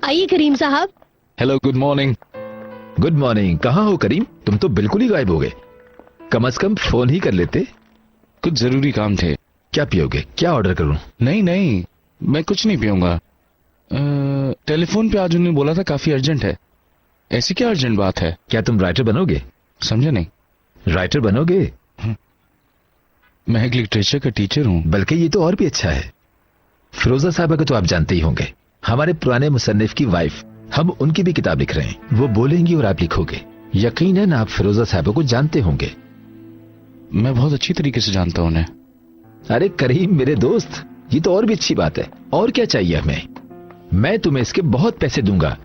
आइए करीम साहब। Hello, good morning. Good morning. कहाँ हो करीम? तुम तो बिल्कुल ही गायब हो गए। कम से कम फोन ही कर लेते। कुछ जरूरी काम थे। क्या पियोगे? क्या ऑर्डर करूं? नहीं नहीं, मैं कुछ नहीं पीऊंगा। टेलीफोन पे आज उन्होंने बोला था काफी अर्जेंट है। ऐसी क्या अर्जेंट बात है? क्या तुम राइटर बनोगे? समझे नहीं। राइटर बनोगे? मैं एक लिटरेचर का टीचर हूँ। बल्कि ये तो और भी अच्छा है। फिरोजा साहबा को तो आप जानते ही होंगे, हमारे पुराने मुसन्निफ की वाइफ। हम उनकी भी किताब लिख रहे हैं। वो बोलेंगी और आप लिखोगे। यकीनन आप फिरोजा साहबा को जानते होंगे। मैं बहुत अच्छी तरीके से जानता हूँ उन्हें। अरे करीम मेरे दोस्त, ये तो और भी अच्छी बात है। और क्या चाहिए हमें? मैं तुम्हें इसके बहुत पैसे दूंगा,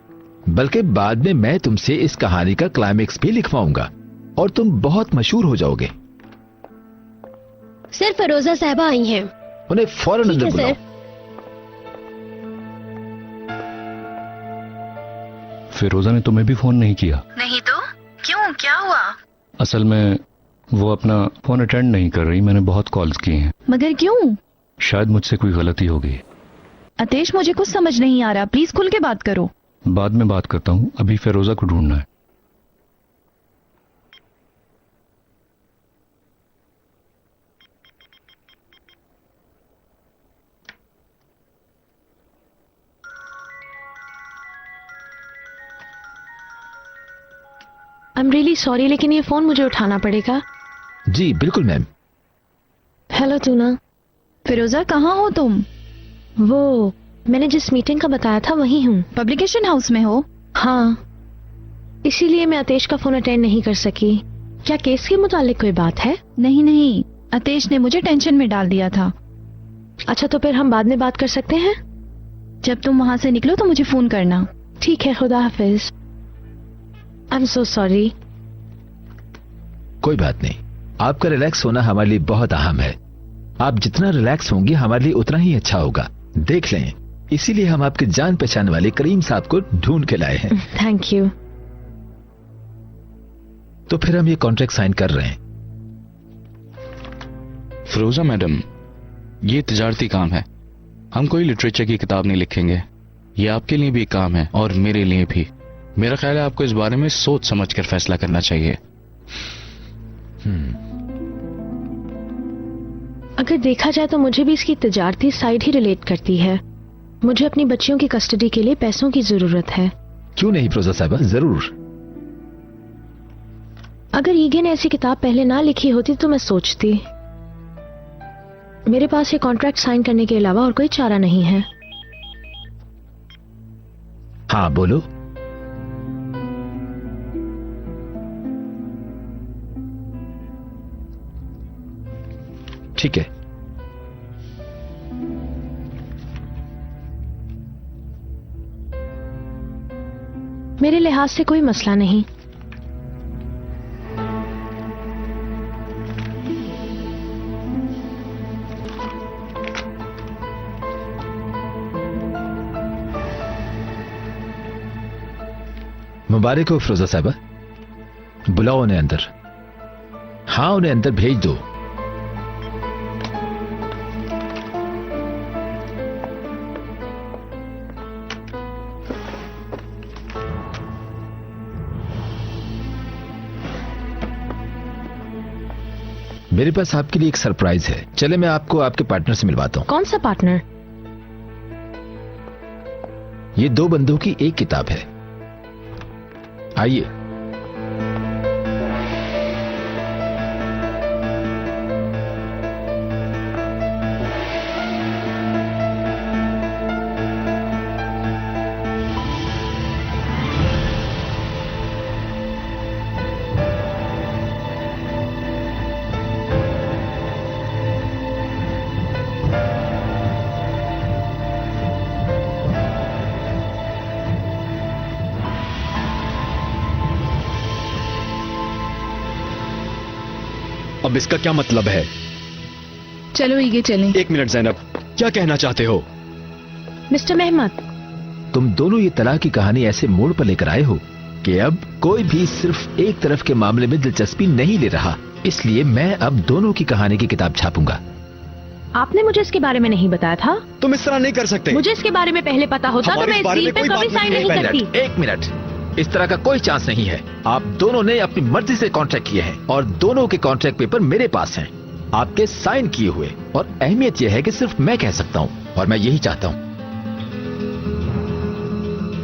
बल्कि बाद में मैं तुमसे इस कहानी का क्लाइमेक्स भी लिखवाऊंगा और तुम बहुत मशहूर हो जाओगे। सर फिरोजा साहबा आई हैं। उन्हें फौरन अंदर बुलाओ। फिरोजा ने तुम्हें भी फोन नहीं किया? नहीं तो क्यों, क्या हुआ? असल में वो अपना फोन अटेंड नहीं कर रही। मैंने बहुत कॉल्स किए हैं। मगर क्यों? शायद मुझसे कोई गलती हो गई। अतेश, मुझे कुछ समझ नहीं आ रहा, प्लीज खुल के बात करो। बाद में बात करता हूँ, अभी फिरोजा को ढूंढना है। आई एम रियली सॉरी, लेकिन ये फोन मुझे उठाना पड़ेगा। जी बिल्कुल मैम। Hello tuna. फिरोजा, कहाँ हो तुम? वो मैंने जिस मीटिंग का बताया था वहीं हूँ। पब्लिकेशन हाउस में हो? हाँ, इसीलिए मैं अतेश का फोन अटेंड नहीं कर सकी। क्या केस के मुतालिक कोई बात है? नहीं नहीं, अतेश ने मुझे टेंशन में डाल दिया था। अच्छा, तो फिर हम बाद में बात कर सकते हैं। जब तुम वहाँ से निकलो तो मुझे फोन करना। ठीक है, खुदा हाफिज। I am so sorry. कोई बात नहीं, आपका रिलैक्स होना हमारे लिए बहुत अहम है। आप जितना रिलैक्स होंगे हमारे लिए उतना ही अच्छा होगा। देख लें, इसीलिए हम आपके जान पहचान वाले करीम साहब को ढूंढ के लाए हैं। Thank you. तो फिर हम ये कॉन्ट्रैक्ट साइन कर रहे हैं। फिरोजा मैडम, ये तिजारती काम है। हम कोई लिटरेचर की किताब नहीं लिखेंगे। ये आपके लिए भी काम है और मेरे लिए भी। मेरा ख्याल है आपको इस बारे में सोच समझ कर फैसला करना चाहिए। अगर देखा जाए तो मुझे भी इसकी तिजारती साइड ही रिलेट करती है। मुझे अपनी बच्चियों की कस्टडी के लिए पैसों की जरूरत है। क्यों नहीं फिरोजा साहबा, जरूर। अगर ईगे ने ऐसी किताब पहले ना लिखी होती तो मैं सोचती। मेरे पास ये कॉन्ट्रैक्ट साइन करने के अलावा और कोई चारा नहीं है। हाँ बोलो। ठीक है। मेरे लिहाज से कोई मसला नहीं। मुबारक हो फिरोजा साहबा। बुलाओ उन्हें अंदर। हाँ, उन्हें अंदर भेज दो। मेरे पास आपके लिए एक सरप्राइज है। चले मैं आपको आपके पार्टनर से मिलवाता हूं। कौन सा पार्टनर? ये दो बंदों की एक किताब है। आइए। अब इसका क्या मतलब है? चलो ईगे चलें। एक मिनट ज़ैनब, क्या कहना चाहते हो? मिस्टर मेहमद, तुम दोनों ये तलाक की कहानी ऐसे मोड़ पर लेकर आए हो कि अब कोई भी सिर्फ एक तरफ के मामले में दिलचस्पी नहीं ले रहा। इसलिए मैं अब दोनों की कहानी की किताब छापूंगा। आपने मुझे इसके बारे में नहीं बताया था। तुम इस तरह नहीं कर सकते। मुझे इसके बारे में पहले पता होता तो हमारे मैं इस इस बारे डील में पे कोई कभी बात साइन नहीं नहीं है। करती। एक मिनट, इस तरह का कोई चांस नहीं है। आप दोनों ने अपनी मर्जी से कॉन्ट्रैक्ट किए हैं और दोनों के कॉन्ट्रैक्ट पेपर मेरे पास हैं, आपके साइन किए हुए। और अहमियत यह है कि सिर्फ मैं कह सकता हूँ और मैं यही चाहता हूँ